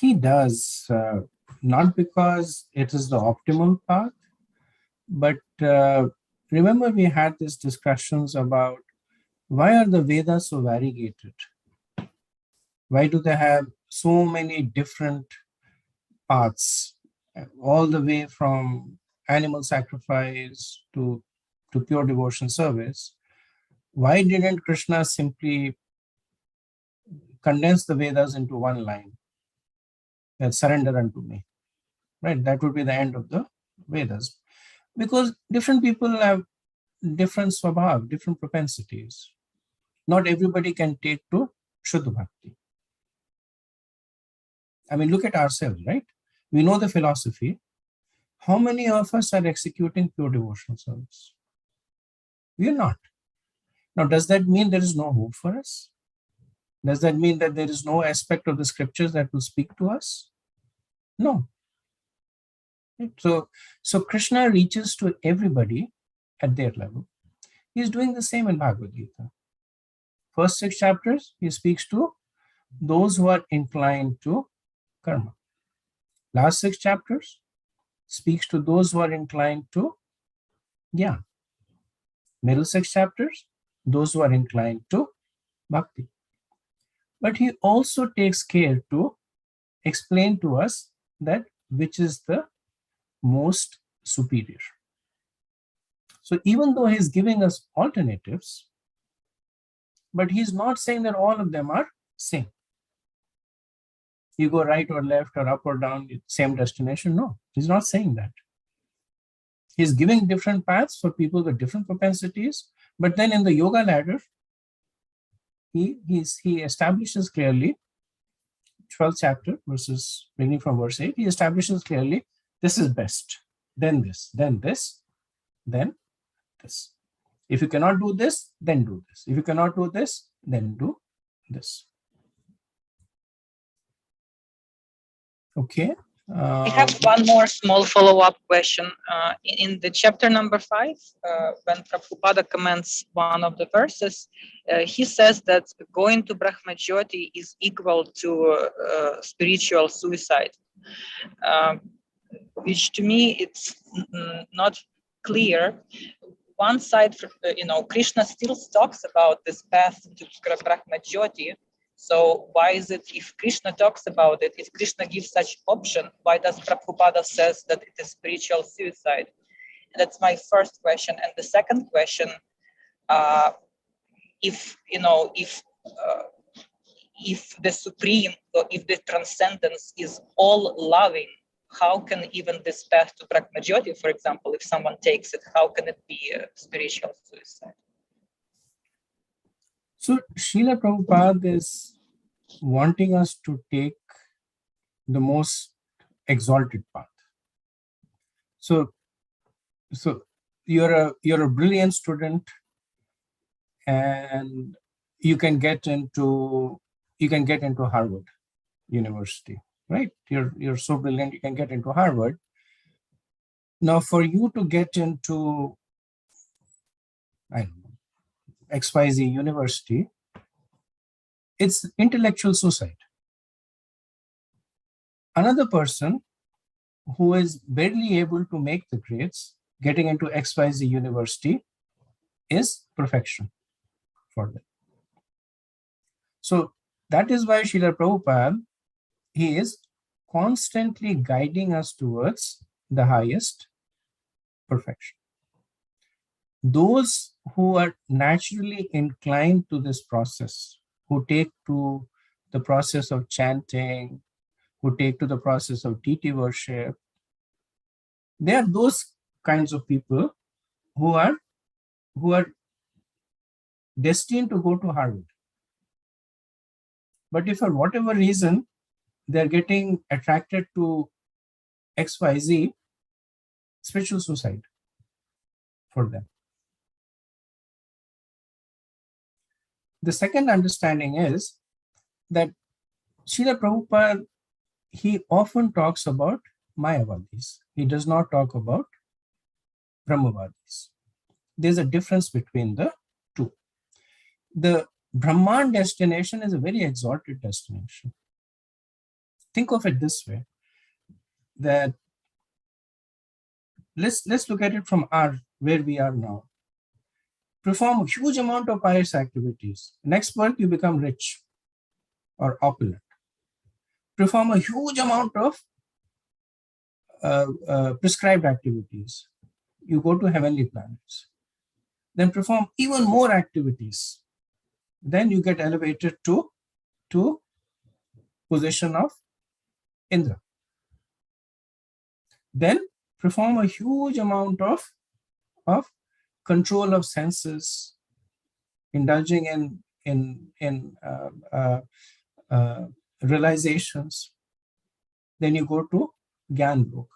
He does, not because it is the optimal path, but remember we had these discussions about why are the Vedas so variegated? Why do they have so many different paths, all the way from animal sacrifice to pure devotion service? Why didn't Krishna simply condense the Vedas into one line? That surrender unto me, right? That would be the end of the Vedas. Because different people have different swabhav, different propensities. Not everybody can take to Shuddha Bhakti. Look at ourselves, right? We know the philosophy. How many of us are executing pure devotional service? We are not. Now, does that mean there is no hope for us? Does that mean that there is no aspect of the scriptures that will speak to us? No. So Krishna reaches to everybody at their level. He's doing the same in Bhagavad Gita. First 6 chapters, he speaks to those who are inclined to karma. Last 6 chapters speaks to those who are inclined to jnana. Middle 6 chapters, those who are inclined to bhakti. But he also takes care to explain to us that which is the most superior. So even though he's giving us alternatives, but he's not saying that all of them are same. You go right or left or up or down, same destination. No, he's not saying that. He's giving different paths for people with different propensities. But then in the yoga ladder, he establishes clearly, 12th chapter, verses beginning from verse 8, he establishes clearly, this is best, then this, then this, then this. If you cannot do this, then do this. If you cannot do this, then do this. Okay. I have one more small follow-up question. In the chapter number 5, when Prabhupada comments one of the verses, he says that going to Brahmajyoti is equal to spiritual suicide, which to me it's not clear. One side, Krishna still talks about this path to Brahmajyoti. So why is it, if Krishna talks about it, if Krishna gives such option, why does Prabhupada says that it is spiritual suicide? That's my first question. And the second question, if the supreme, or if the transcendence is all loving, how can even this path to Brahmajyoti, for example, if someone takes it, how can it be a spiritual suicide? So Srila Prabhupada is wanting us to take the most exalted path. So you're a brilliant student, and you can get into Harvard University, right? You're so brilliant, you can get into Harvard. Now, for you to get into, I don't know, XYZ University, it's intellectual suicide. Another person who is barely able to make the grades, getting into XYZ University, is perfection for them. So that is why Srila Prabhupada, he is constantly guiding us towards the highest perfection. Those who are naturally inclined to this process, who take to the process of chanting, who take to the process of deity worship, they are those kinds of people who are destined to go to Harvard. But if for whatever reason they're getting attracted to XYZ, spiritual suicide for them. The second understanding is that Srila Prabhupada, he often talks about Mayavadis. He does not talk about Brahmavadis. There's a difference between the two. The Brahman destination is a very exalted destination. Think of it this way, that let's look at it from where we are now. Perform a huge amount of pious activities. Next month, you become rich or opulent. Perform a huge amount of prescribed activities. You go to heavenly planets. Then perform even more activities. Then you get elevated to position of Indra. Then perform a huge amount of control of senses, indulging in realizations. Then you go to Gyan-lok.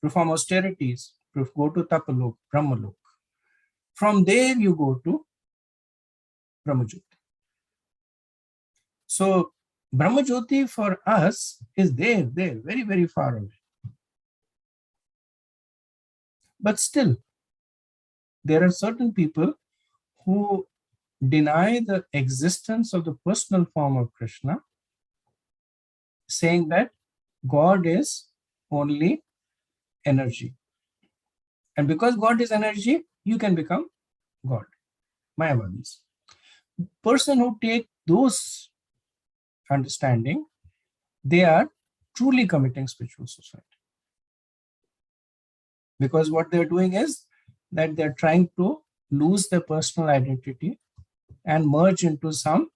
Perform austerities, go to Tapalok, Brahmalok. From there you go to Brahmajyoti. So Brahmajyoti for us is there, very, very far away. But still, there are certain people who deny the existence of the personal form of Krishna, saying that God is only energy. And because God is energy, you can become God. Mayavadis. Person who take those understanding, they are truly committing spiritual suicide. Because what they're doing is, that they're trying to lose their personal identity and merge into some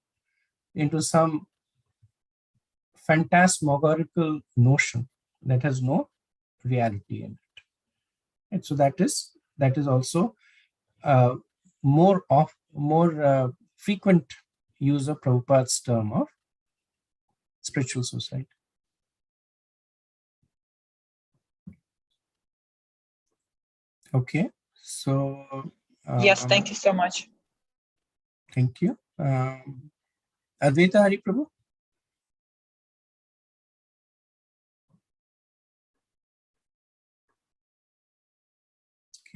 phantasmagorical notion that has no reality in it. And so that is also more frequent use of Prabhupada's term of spiritual society. Okay, so Yes, thank you so much. Thank you. Advaita Hari Prabhu.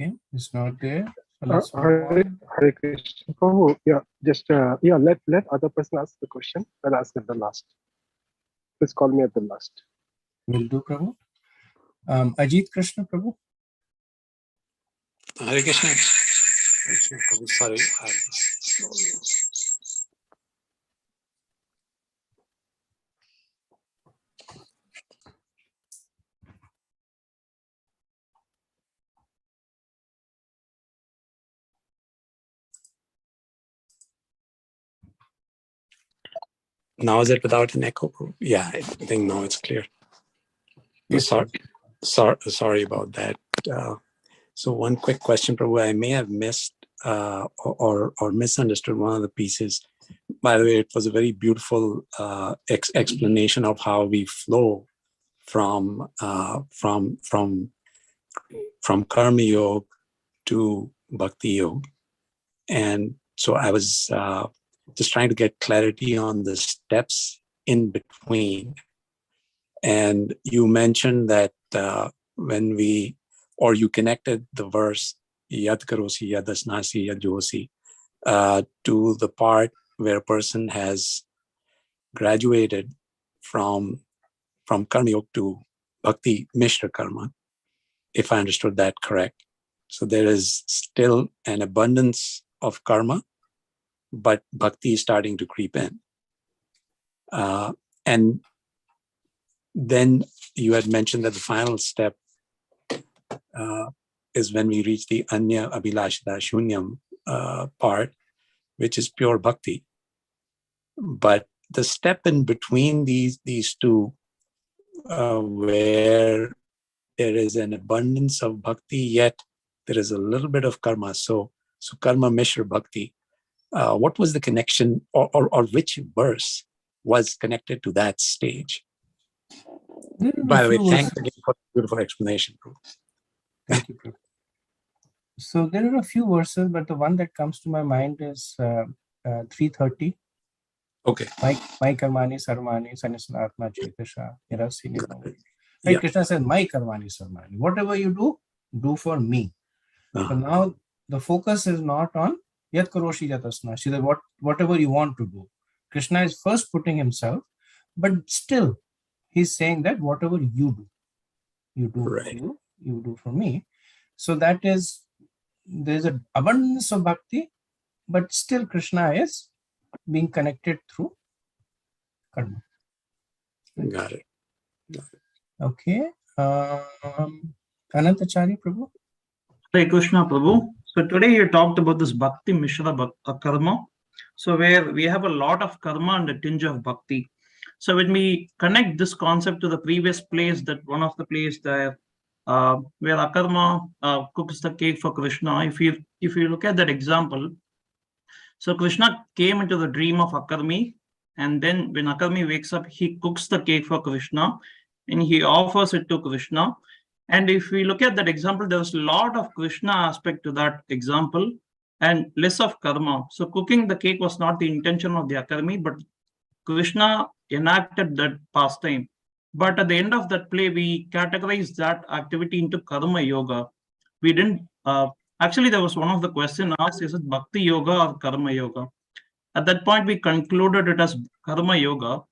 Okay, it's not there. So let's move on. Hare Krishna. Prabhu, yeah, just let other person ask the question. I'll ask at the last. Please call me at the last. Will do, Prabhu. Ajit Krishna Prabhu. Hare Krishna. Prabhu, sorry, I'll slow you. Now is it without an echo? Yeah, I think now it's clear. Yes, Sorry about that. So one quick question, Prabhu. I may have missed or misunderstood one of the pieces. By the way, it was a very beautiful explanation of how we flow from Karma Yoga to Bhakti Yoga. And so I was just trying to get clarity on the steps in between. And you mentioned that when you connected the verse Yad Karosi, Yad Asnasi, Yad Josi to the part where a person has graduated from Karma Yoga to Bhakti Mishra Karma, if I understood that correct. So there is still an abundance of karma, but Bhakti is starting to creep in. And then you had mentioned that the final step is when we reach the Anya Abhilashita Shunyam part, which is pure Bhakti. But the step in between these two, where there is an abundance of Bhakti, yet there is a little bit of karma. So Karma Mishra Bhakti. What was the connection, or which verse was connected to that stage? By the way, thanks again for the beautiful explanation, Prabhu. Thank you, Prabhu. So there are a few verses, but the one that comes to my mind is 330. Okay. My karmani sarmani sanislatma chetasha nirasini. Right? Yeah. Krishna says, my karmani sarmani. Whatever you do for me. So now the focus is not on yat karoshi yatasna. See that whatever you want to do. Krishna is first putting himself, but still he's saying that whatever you do Right. you do for me. So that is, there's an abundance of bhakti, but still Krishna is being connected through karma. Got it. Okay. Anantachari Prabhu. Hare Krishna Prabhu. So today you talked about this Bhakti Mishra Karma. So where we have a lot of karma and a tinge of Bhakti. So when we connect this concept to the previous place, that one of the place there where Akarma cooks the cake for Krishna, if you look at that example, so Krishna came into the dream of Akarmi, and then when Akarmi wakes up, he cooks the cake for Krishna and he offers it to Krishna. And if we look at that example, there's a lot of Krishna aspect to that example and less of karma. So cooking the cake was not the intention of the Akarmi, but Krishna enacted that pastime. But at the end of that play, we categorized that activity into karma yoga. We didn't, actually there was one of the question asked, is it bhakti yoga or karma yoga? At that point, we concluded it as karma yoga.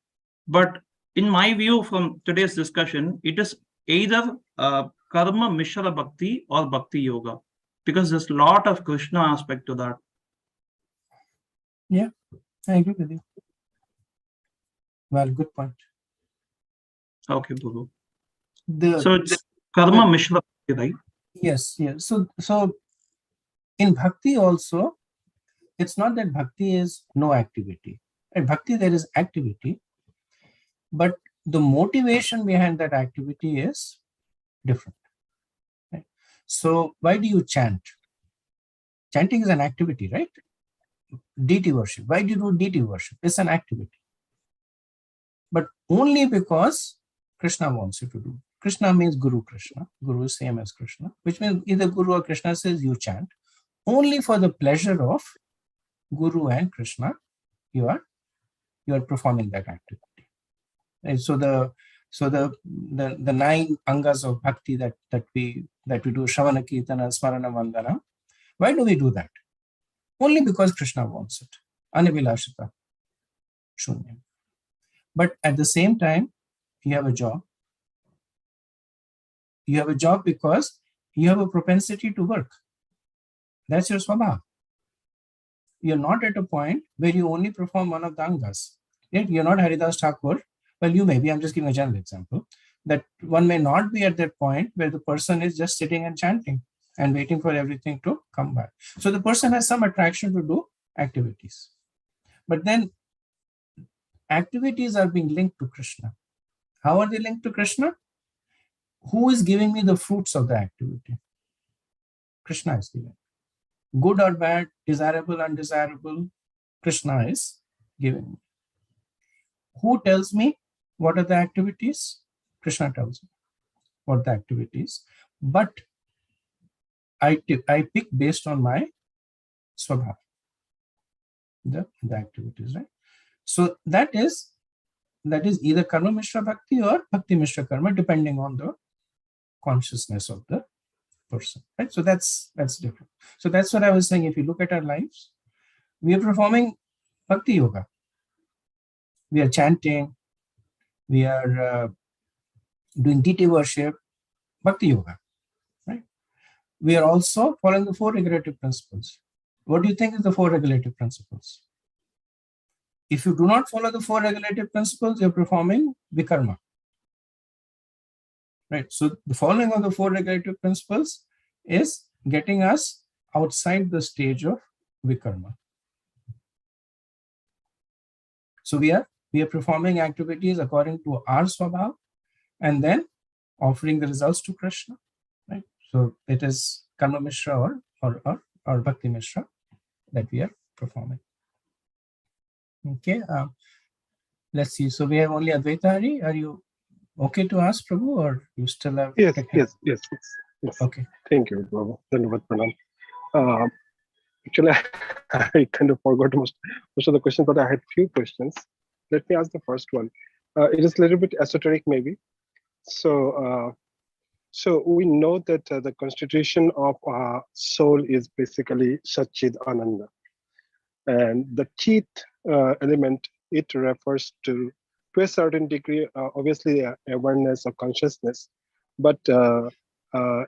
But in my view from today's discussion, it is either karma mishra bhakti or bhakti yoga, because there's a lot of Krishna aspect to that. Yeah, I agree with you. Well, good point. Okay, Prabhu. The So it's karma mishra bhakti, right? yes. So in bhakti also, it's not that bhakti is no activity. In bhakti, there is activity, but the motivation behind that activity is different. Right? So why do you chant? Chanting is an activity, right? Deity worship. Why do you do deity worship? It's an activity. But only because Krishna wants you to do. Krishna means Guru Krishna. Guru is same as Krishna, which means either Guru or Krishna says you chant. Only for the pleasure of Guru and Krishna, you are performing that activity. And so the 9 angas of bhakti that we do, Shravana Kirtana, Smarana Vandana. Why do we do that? Only because Krishna wants it. Anavilashita. Shunya. But at the same time, you have a job. You have a job because you have a propensity to work. That's your swabha. You're not at a point where you only perform one of the angas. Yet you're not Haridas Thakur. Well, you may be. I'm just giving a general example. That one may not be at that point where the person is just sitting and chanting and waiting for everything to come back. So the person has some attraction to do activities. But then activities are being linked to Krishna. How are they linked to Krishna? Who is giving me the fruits of the activity? Krishna is giving. Good or bad, desirable, undesirable, Krishna is giving me. Who tells me what are the activities? Krishna tells me what the activities. But I pick based on my swabha, the activities, right? So that is either Karma Mishra Bhakti or Bhakti Mishra Karma, depending on the consciousness of the person, right? So that's different. So that's what I was saying. If you look at our lives, we are performing Bhakti Yoga. We are chanting, we are doing deity worship, Bhakti Yoga, right? We are also following the 4 regulative principles. What do you think is the 4 regulative principles? If you do not follow the 4 regulative principles, you're performing vikarma. Right. So the following of the 4 regulative principles is getting us outside the stage of vikarma. So we are performing activities according to our swabha and then offering the results to Krishna. Right. So it is Karma Mishra or Bhakti Mishra that we are performing. Okay. Let's see. So we have only Advaita Hari. Are you okay to ask, Prabhu, or you still have? Yes. Okay. Thank you, Prabhu. Dhanyavad Pranam. Actually, I kind of forgot most of the questions, but I had few questions. Let me ask the first one. It is a little bit esoteric, maybe. So we know that the constitution of soul is basically Satchid Ananda, and the Chit element, it refers to a certain degree, obviously awareness or consciousness, but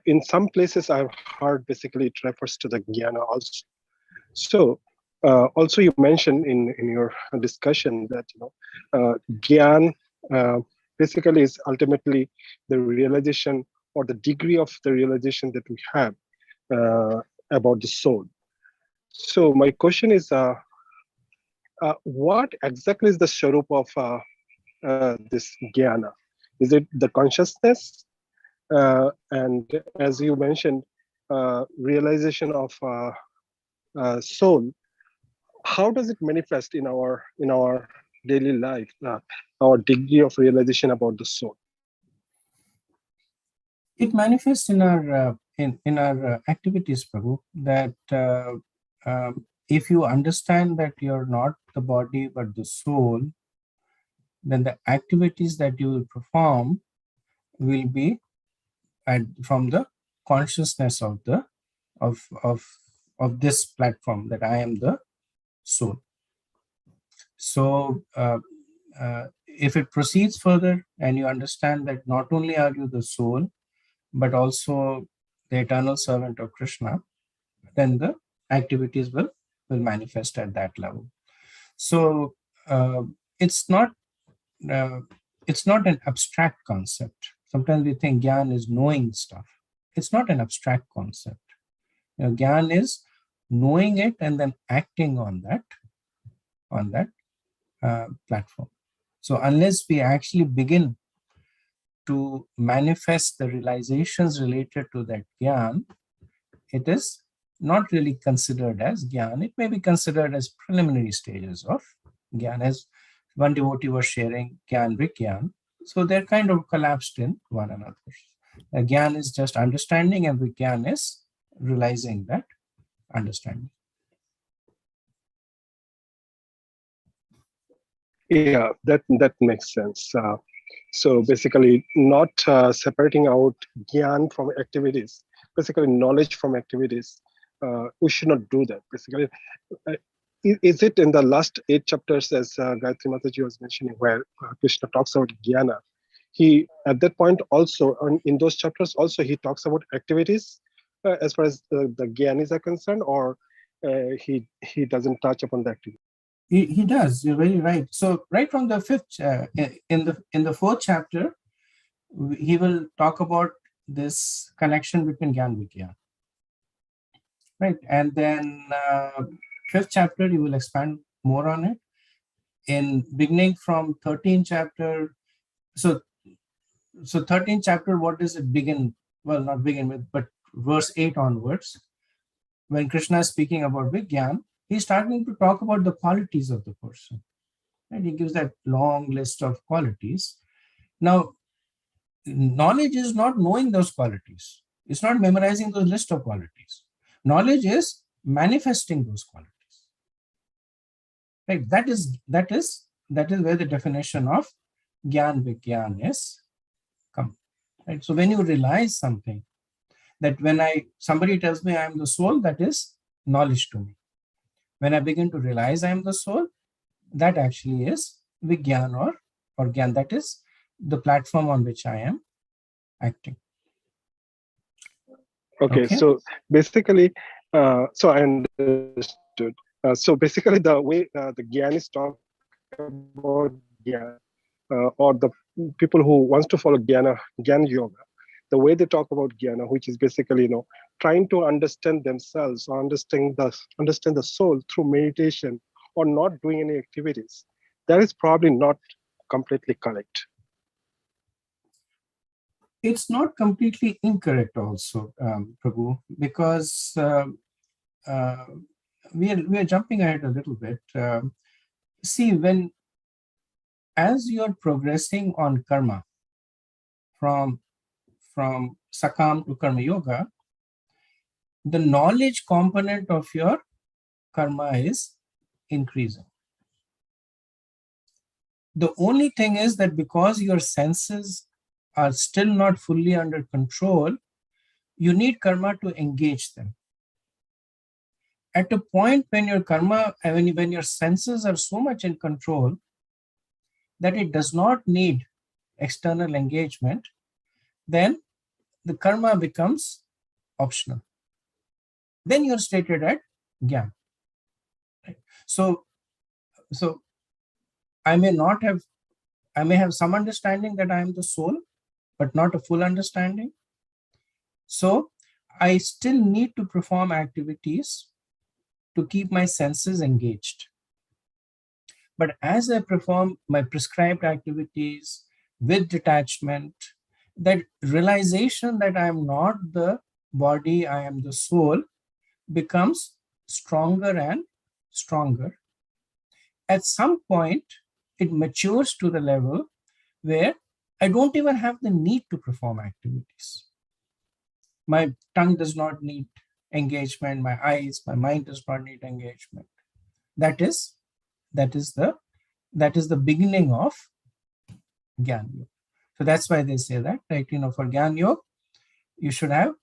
in some places I've heard basically it refers to the jnana also. So also you mentioned in your discussion that jnana basically is ultimately the realization or the degree of the realization that we have about the soul. So my question is, what exactly is the sharup of this jnana? Is it the consciousness? And as you mentioned, realization of soul. How does it manifest in our daily life? Our degree of realization about the soul. It manifests in our activities, Prabhu. That if you understand that you're not the body but the soul, then the activities that you will perform will be from the consciousness of the of this platform, that I am the soul. So if it proceeds further and you understand that not only are you the soul but also the eternal servant of Krishna, then the activities will manifest at that level. So it's not an abstract concept. Sometimes we think Gyan is knowing stuff. It's not an abstract concept. Gyan is knowing it and then acting on that platform. So unless we actually begin to manifest the realizations related to that gyan, it is not really considered as gyan. It may be considered as preliminary stages of gyan, as one devotee was sharing gyan vigyan. So they're kind of collapsed in one another. Gyan is just understanding, and vigyan is realizing that understanding. Yeah, that makes sense. So basically, not separating out gyan from activities, basically knowledge from activities. We should not do that. Basically, is it in the last 8 chapters, as Gayatri Mataji was mentioning, where Krishna talks about jnana? He, at that point also, in those chapters also, he talks about activities as far as the jnanis are concerned, or he doesn't touch upon the activity. He does. You're very right. So right from the fifth, in the 4th chapter, he will talk about this connection between Gyan and Vigyan. Right, and then 5th chapter, he will expand more on it. In beginning from 13th chapter, so 13th chapter, what does it begin? Well, not begin with, but verse 8 onwards, when Krishna is speaking about Vigyan, he's starting to talk about the qualities of the person. And he gives that long list of qualities. Now, knowledge is not knowing those qualities. It's not memorizing those list of qualities. Knowledge is manifesting those qualities. Right? That is where the definition of Gyan Vigyan is come. Right? So when you realize something, that when somebody tells me I am the soul, that is knowledge to me. When I begin to realize I am the soul, that actually is Vigyan or Gyan. That is the platform on which I am acting. Okay. So basically, so I understood. So basically, the way the Gyanis talk about Gyan, or the people who wants to follow Jnana Yoga, the way they talk about Jnana, which is basically, trying to understand themselves or understand the soul through meditation or not doing any activities, that is probably not completely correct. It's not completely incorrect also, Prabhu, because we are jumping ahead a little bit. See, as you're progressing on karma from Sakam to Karma Yoga, the knowledge component of your karma is increasing. The only thing is that because your senses are still not fully under control, you need karma to engage them. At a point when your karma, when your senses are so much in control that it does not need external engagement, then the karma becomes optional. Then you're stated at Gyan. Right? So I may have some understanding that I am the soul, but not a full understanding. So I still need to perform activities to keep my senses engaged. But as I perform my prescribed activities with detachment, that realization that I am not the body, I am the soul, becomes stronger and stronger. At some point, it matures to the level where I don't even have the need to perform activities. My tongue does not need engagement, my eyes, my mind does not need engagement. That is the beginning of Gyan Yoga. So that's why they say that, right? For Gyan Yoga, you should have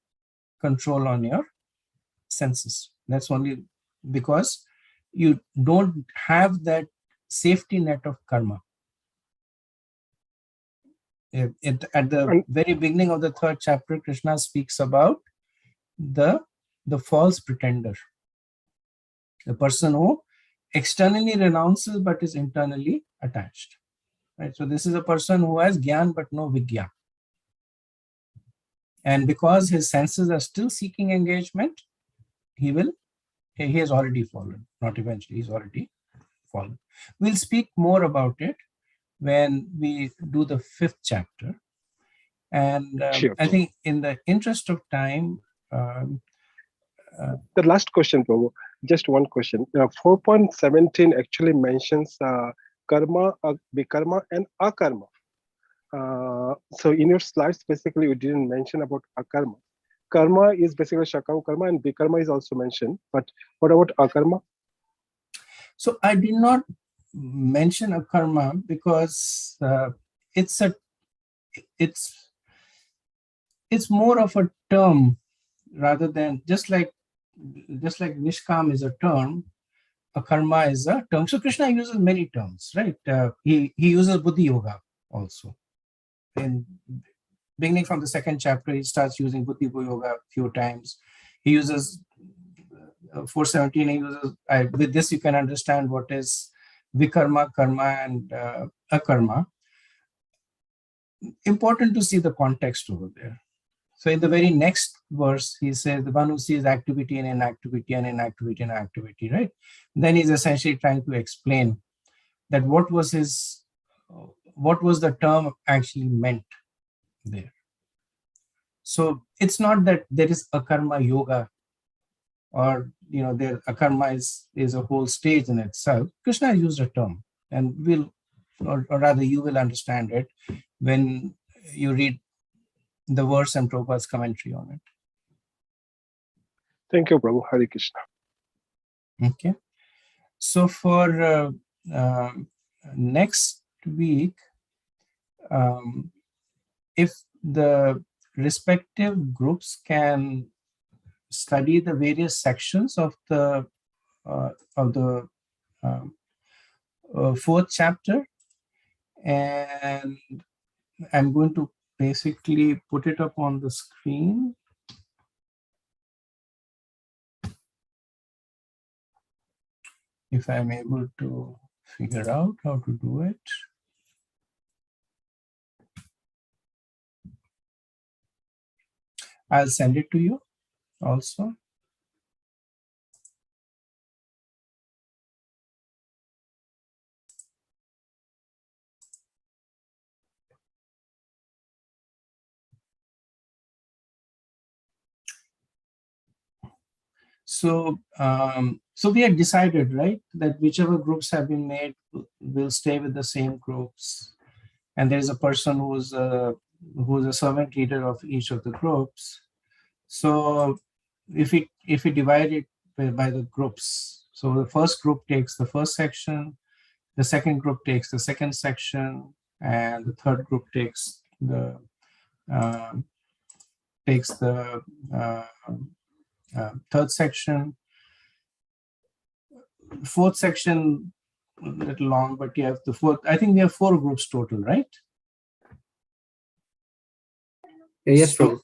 control on your senses. That's only because you don't have that safety net of karma. At the very beginning of the 3rd chapter, Krishna speaks about the false pretender, the person who externally renounces but is internally attached. Right? So this is a person who has Gyan but no Vigyan. And because his senses are still seeking engagement, he will he has already fallen, not eventually, he's already fallen. We'll speak more about it when we do the 5th chapter. And Sure. I think in the interest of time, The last question, Prabhu, just one question. 4.17 actually mentions karma, vikarma, and akarma. So in your slides, basically, you didn't mention about akarma. Karma is basically shakam karma, and vikarma is also mentioned. But what about akarma? so I did not mention akarma because it's more of a term rather than just like nishkam is a term, akarma is a term. So Krishna uses many terms, right? He uses buddhi yoga also. In beginning from the 2nd chapter, he starts using buddhi yoga a few times. He uses 417. He uses with this you can understand what is vikarma, karma, and akarma. Important to see the context over there. So in the very next verse, he says the one who sees activity and inactivity and inactivity and activity, right? Then he's essentially trying to explain that what was the term actually meant there. So it's not that there is akarma yoga, or there akarma is a whole stage in itself. Krishna used a term, and or rather you will understand it when you read the verse and Prabhupada's commentary on it. Thank you, Prabhu. Hare Krishna. Okay. So for next week, if the respective groups can study the various sections of the 4th chapter, and I'm going to basically put it up on the screen. If I'm able to figure out how to do it. I'll send it to you also. So, so we had decided, right, that whichever groups have been made will stay with the same groups, and there is a person who's a servant leader of each of the groups. So, if we divide it by the groups, so the first group takes the first section, the second group takes the second section, and the third group takes the third section. Fourth section, a little long, but you have the fourth. I think we have 4 groups total, right? Yes, Prabhu.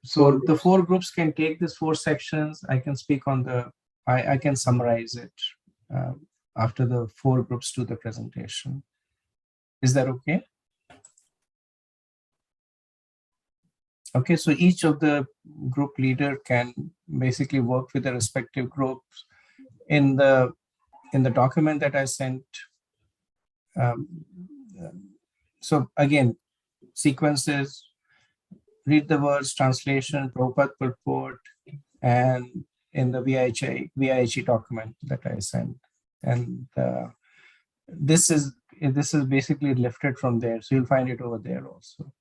So the 4 groups can take these 4 sections. I can speak on I can summarize it after the 4 groups do the presentation. Is that okay? Okay, so each of the group leader can basically work with the respective groups in the document that I sent. So again, sequences, read the words, translation, Prabhupada purport, and in the VIH document that I sent. And this is basically lifted from there. So you'll find it over there also.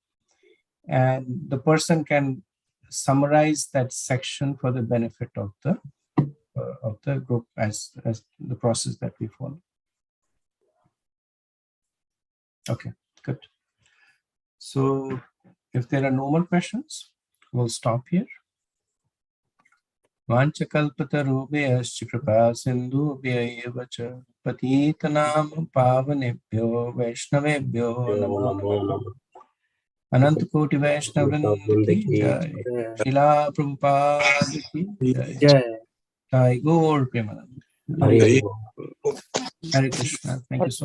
And the person can summarize that section for the benefit of the group as the process that we follow. Okay, good. So if there are no more questions, we'll stop here. Vanchakalpatarubhyascha kripa sindhubhya cha patitanam pavanebhyo vaishnavebhyo namo namaha. Anant Koti Vaishnav Vrinda ki jai. Srila Prabhupada ki jai. Jai. Jai Gaur Premanand. Hare Hare Krishna. Thank you so much.